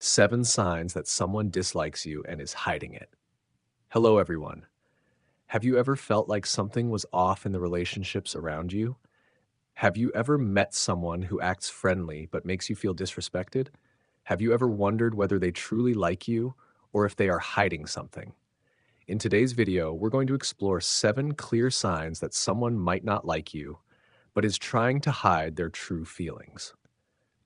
7 signs that someone dislikes you and is hiding it. Hello, everyone. Have you ever felt like something was off in the relationships around you? Have you ever met someone who acts friendly but makes you feel disrespected? Have you ever wondered whether they truly like you or if they are hiding something? In today's video, we're going to explore 7 clear signs that someone might not like you but is trying to hide their true feelings.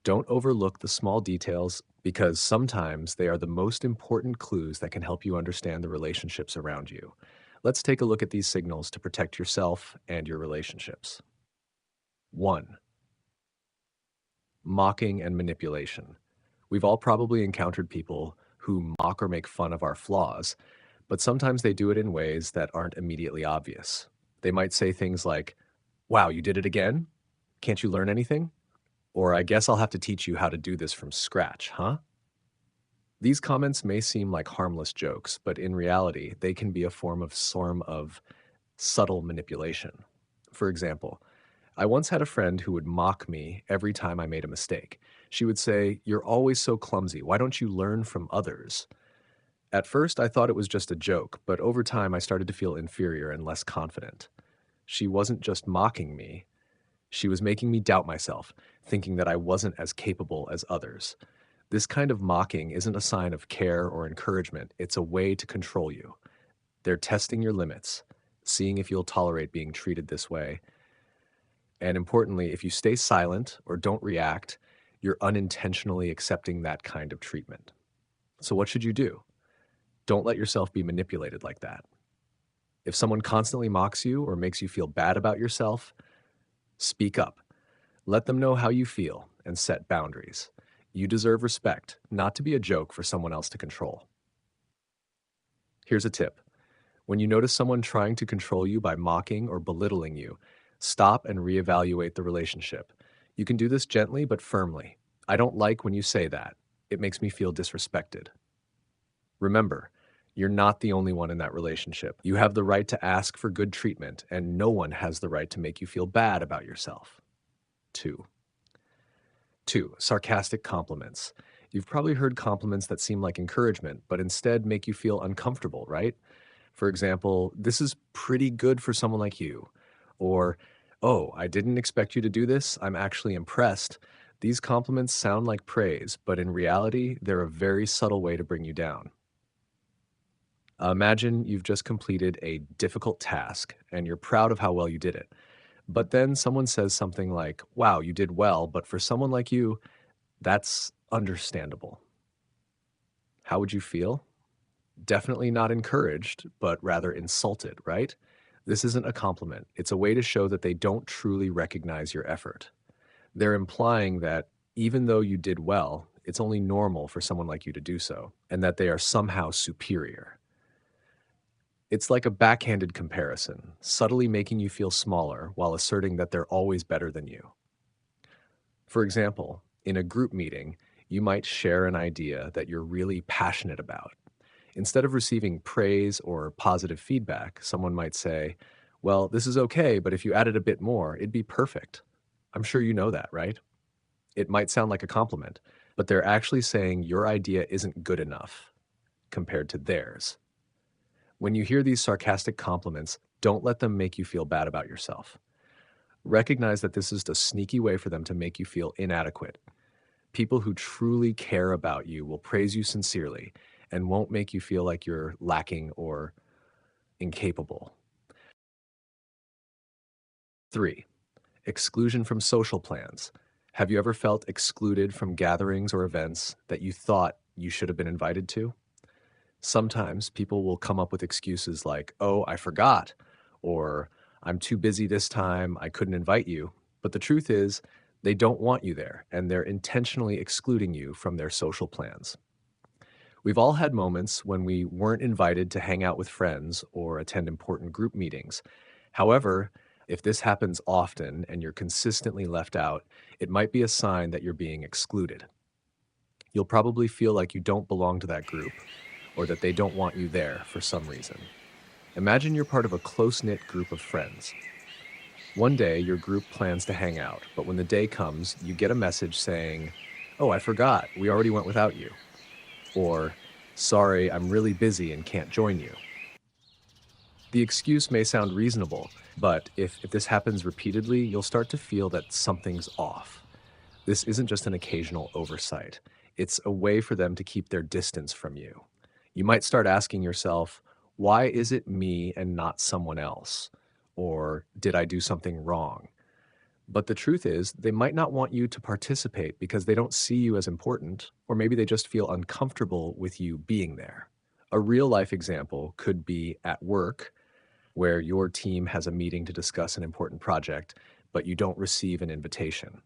Don't overlook the small details because sometimes they are the most important clues that can help you understand the relationships around you. Let's take a look at these signals to protect yourself and your relationships. 1. Mocking and manipulation. We've all probably encountered people who mock or make fun of our flaws, but sometimes they do it in ways that aren't immediately obvious. They might say things like, "Wow, you did it again? Can't you learn anything?" Or, "I guess I'll have to teach you how to do this from scratch, huh?" These comments may seem like harmless jokes, but in reality, they can be a form of subtle manipulation. For example, I once had a friend who would mock me every time I made a mistake. She would say, "You're always so clumsy. Why don't you learn from others?" At first, I thought it was just a joke, but over time, I started to feel inferior and less confident. She wasn't just mocking me, she was making me doubt myself, thinking that I wasn't as capable as others. This kind of mocking isn't a sign of care or encouragement, it's a way to control you. They're testing your limits, seeing if you'll tolerate being treated this way. And importantly, if you stay silent or don't react, you're unintentionally accepting that kind of treatment. So, what should you do? Don't let yourself be manipulated like that. If someone constantly mocks you or makes you feel bad about yourself, speak up. Let them know how you feel and set boundaries. You deserve respect, not to be a joke for someone else to control. Here's a tip. When you notice someone trying to control you by mocking or belittling you, stop and reevaluate the relationship. You can do this gently but firmly. "I don't like when you say that. It makes me feel disrespected." Remember, you're not the only one in that relationship. You have the right to ask for good treatment, and no one has the right to make you feel bad about yourself. 2. 2. Sarcastic compliments. You've probably heard compliments that seem like encouragement, but instead make you feel uncomfortable, right? For example, "This is pretty good for someone like you." Or, "Oh, I didn't expect you to do this. I'm actually impressed." These compliments sound like praise, but in reality, they're a very subtle way to bring you down. Imagine you've just completed a difficult task and you're proud of how well you did it. But then someone says something like, "Wow, you did well, but for someone like you, that's understandable." How would you feel? Definitely not encouraged, but rather insulted, right? This isn't a compliment. It's a way to show that they don't truly recognize your effort. They're implying that even though you did well, it's only normal for someone like you to do so, and that they are somehow superior. It's like a backhanded comparison, subtly making you feel smaller while asserting that they're always better than you. For example, in a group meeting, you might share an idea that you're really passionate about. Instead of receiving praise or positive feedback, someone might say, "Well, this is okay, but if you added a bit more, it'd be perfect." I'm sure you know that, right? It might sound like a compliment, but they're actually saying your idea isn't good enough compared to theirs. When you hear these sarcastic compliments, don't let them make you feel bad about yourself. Recognize that this is a sneaky way for them to make you feel inadequate. People who truly care about you will praise you sincerely and won't make you feel like you're lacking or incapable. 3. Exclusion from social plans. Have you ever felt excluded from gatherings or events that you thought you should have been invited to? Sometimes people will come up with excuses like, "Oh, I forgot," or "I'm too busy this time, I couldn't invite you." But the truth is, they don't want you there, and they're intentionally excluding you from their social plans. We've all had moments when we weren't invited to hang out with friends or attend important group meetings. However, if this happens often and you're consistently left out, it might be a sign that you're being excluded. You'll probably feel like you don't belong to that group or that they don't want you there for some reason. Imagine you're part of a close knit group of friends. One day, your group plans to hang out, but when the day comes, you get a message saying, "Oh, I forgot, we already went without you." or sorry, I'm really busy and can't join you. The excuse may sound reasonable, but if this happens repeatedly, you'll start to feel that something's off. This isn't just an occasional oversight, it's a way for them to keep their distance from you. You might start asking yourself, why is it me and not someone else? Or did I do something wrong? But the truth is, they might not want you to participate because they don't see you as important, or maybe they just feel uncomfortable with you being there. A real life example could be at work, where your team has a meeting to discuss an important project, but you don't receive an invitation.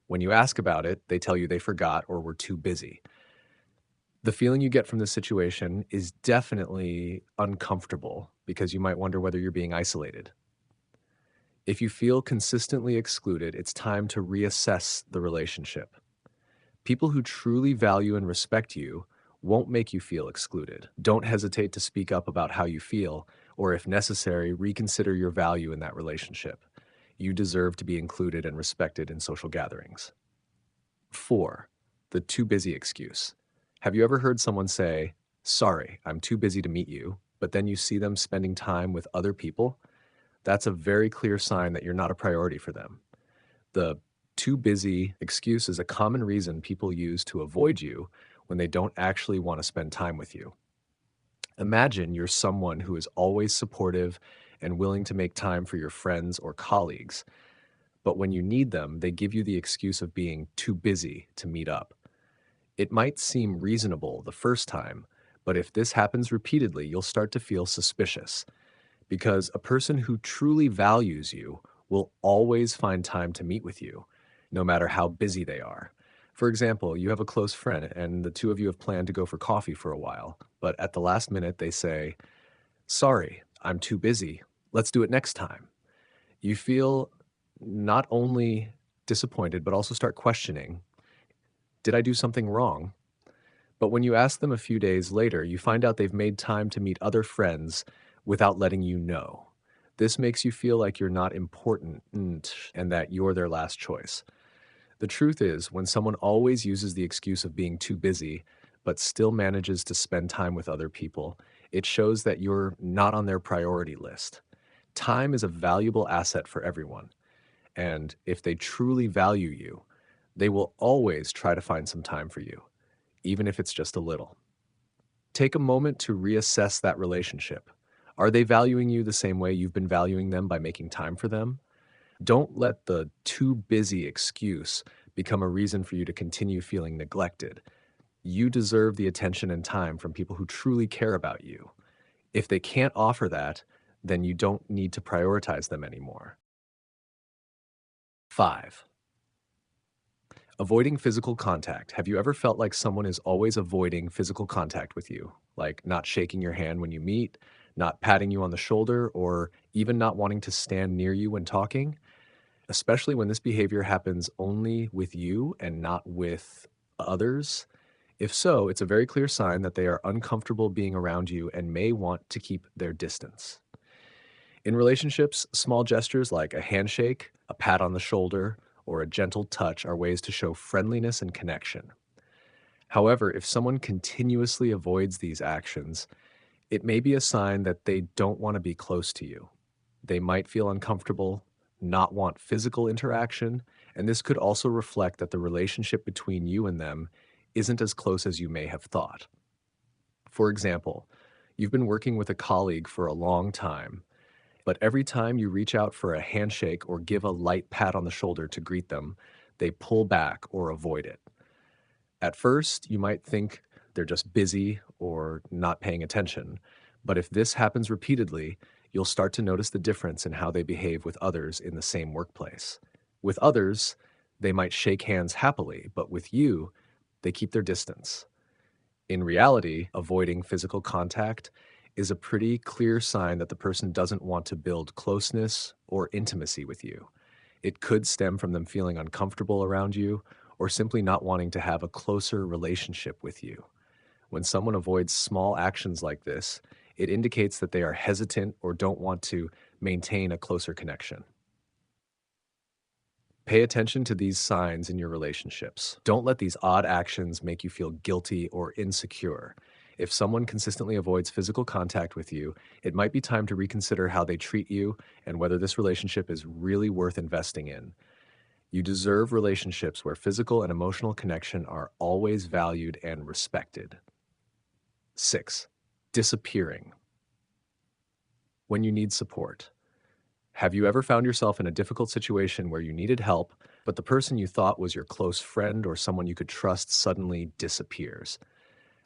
When you ask about it, they tell you they forgot or were too busy. The feeling you get from this situation is definitely uncomfortable because you might wonder whether you're being isolated. If you feel consistently excluded, it's time to reassess the relationship. People who truly value and respect you won't make you feel excluded. Don't hesitate to speak up about how you feel, or if necessary, reconsider your value in that relationship. You deserve to be included and respected in social gatherings. 4. The too busy excuse. Have you ever heard someone say, sorry, I'm too busy to meet you, but then you see them spending time with other people? That's a very clear sign that you're not a priority for them. The too busy excuse is a common reason people use to avoid you when they don't actually want to spend time with you. Imagine you're someone who is always supportive and willing to make time for your friends or colleagues, but when you need them, they give you the excuse of being too busy to meet up. It might seem reasonable the first time, but if this happens repeatedly, you'll start to feel suspicious because a person who truly values you will always find time to meet with you, no matter how busy they are. For example, you have a close friend and the two of you have planned to go for coffee for a while, but at the last minute they say, sorry, I'm too busy. Let's do it next time. You feel not only disappointed, but also start questioning, did I do something wrong? But when you ask them a few days later, you find out they've made time to meet other friends without letting you know. This makes you feel like you're not important and that you're their last choice. The truth is, when someone always uses the excuse of being too busy, but still manages to spend time with other people, it shows that you're not on their priority list. Time is a valuable asset for everyone, and if they truly value you, they will always try to find some time for you, even if it's just a little. Take a moment to reassess that relationship. Are they valuing you the same way you've been valuing them by making time for them? Don't let the too busy excuse become a reason for you to continue feeling neglected. You deserve the attention and time from people who truly care about you. If they can't offer that, then you don't need to prioritize them anymore. 5. Avoiding physical contact. Have you ever felt like someone is always avoiding physical contact with you? Like not shaking your hand when you meet, not patting you on the shoulder, or even not wanting to stand near you when talking? Especially when this behavior happens only with you and not with others. If so, it's a very clear sign that they are uncomfortable being around you and may want to keep their distance. In relationships, small gestures like a handshake, a pat on the shoulder, or a gentle touch are ways to show friendliness and connection. However, if someone continuously avoids these actions, it may be a sign that they don't want to be close to you. They might feel uncomfortable, not want physical interaction, and this could also reflect that the relationship between you and them isn't as close as you may have thought. For example, you've been working with a colleague for a long time, but every time you reach out for a handshake or give a light pat on the shoulder to greet them, they pull back or avoid it. At first, you might think they're just busy or not paying attention, but if this happens repeatedly, you'll start to notice the difference in how they behave with others in the same workplace. With others, they might shake hands happily, but with you, they keep their distance. In reality, avoiding physical contact is a pretty clear sign that the person doesn't want to build closeness or intimacy with you. It could stem from them feeling uncomfortable around you or simply not wanting to have a closer relationship with you. When someone avoids small actions like this, it indicates that they are hesitant or don't want to maintain a closer connection. Pay attention to these signs in your relationships. Don't let these odd actions make you feel guilty or insecure. If someone consistently avoids physical contact with you, it might be time to reconsider how they treat you and whether this relationship is really worth investing in. You deserve relationships where physical and emotional connection are always valued and respected. 6. Disappearing when you need support. Have you ever found yourself in a difficult situation where you needed help, but the person you thought was your close friend or someone you could trust suddenly disappears?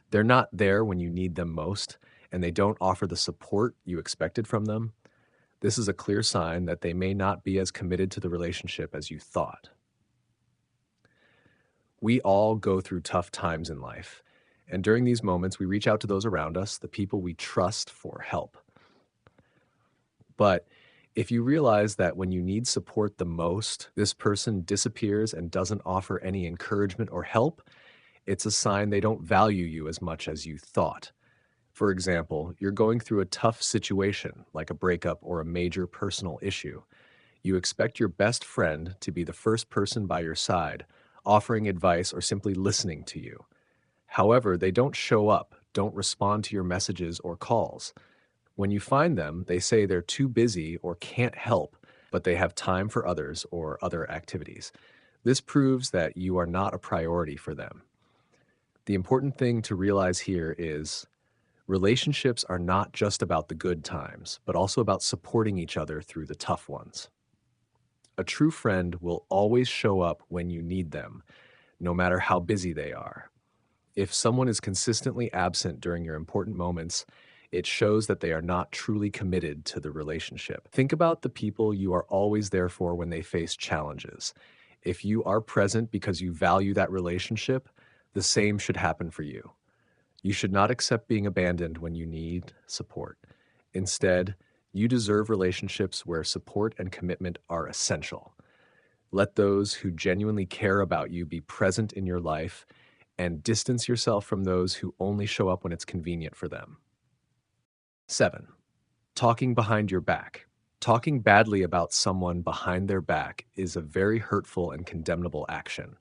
They're not there when you need them most, and they don't offer the support you expected from them. This is a clear sign that they may not be as committed to the relationship as you thought. We all go through tough times in life, and during these moments, we reach out to those around us, the people we trust, for help. But if you realize that when you need support the most, this person disappears and doesn't offer any encouragement or help, it's a sign they don't value you as much as you thought. For example, you're going through a tough situation, like a breakup or a major personal issue. You expect your best friend to be the first person by your side, offering advice or simply listening to you. However, they don't show up, don't respond to your messages or calls. When you find them, they say they're too busy or can't help, but they have time for others or other activities. This proves that you are not a priority for them. The important thing to realize here is relationships are not just about the good times, but also about supporting each other through the tough ones. A true friend will always show up when you need them, no matter how busy they are. If someone is consistently absent during your important moments, it shows that they are not truly committed to the relationship. Think about the people you are always there for when they face challenges. If you are present because you value that relationship, the same should happen for you. You should not accept being abandoned when you need support. Instead, you deserve relationships where support and commitment are essential. Let those who genuinely care about you be present in your life, and distance yourself from those who only show up when it's convenient for them. 7. Talking behind your back. Talking badly about someone behind their back is a very hurtful and condemnable action.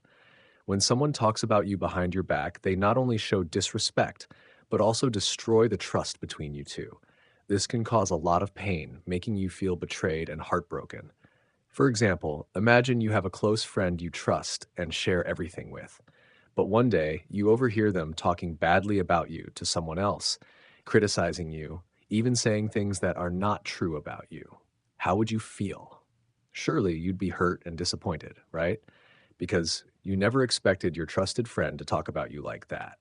When someone talks about you behind your back, they not only show disrespect, but also destroy the trust between you two. This can cause a lot of pain, making you feel betrayed and heartbroken. For example, imagine you have a close friend you trust and share everything with. But one day, you overhear them talking badly about you to someone else, criticizing you, even saying things that are not true about you. How would you feel? Surely you'd be hurt and disappointed, right? Because you never expected your trusted friend to talk about you like that.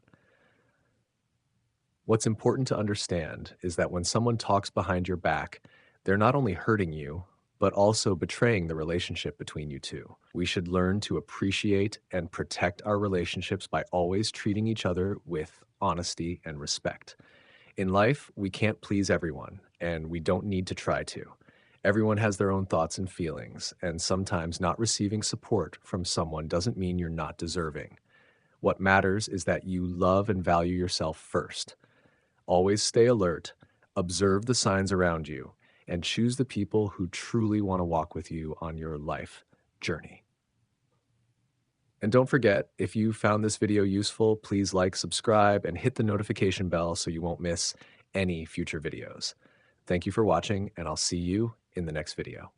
What's important to understand is that when someone talks behind your back, they're not only hurting you, but also betraying the relationship between you two. We should learn to appreciate and protect our relationships by always treating each other with honesty and respect. In life, we can't please everyone, and we don't need to try to. Everyone has their own thoughts and feelings, and sometimes not receiving support from someone doesn't mean you're not deserving. What matters is that you love and value yourself first. Always stay alert, observe the signs around you, and choose the people who truly want to walk with you on your life journey. And don't forget, if you found this video useful, please like, subscribe, and hit the notification bell so you won't miss any future videos. Thank you for watching, and I'll see you in the next video.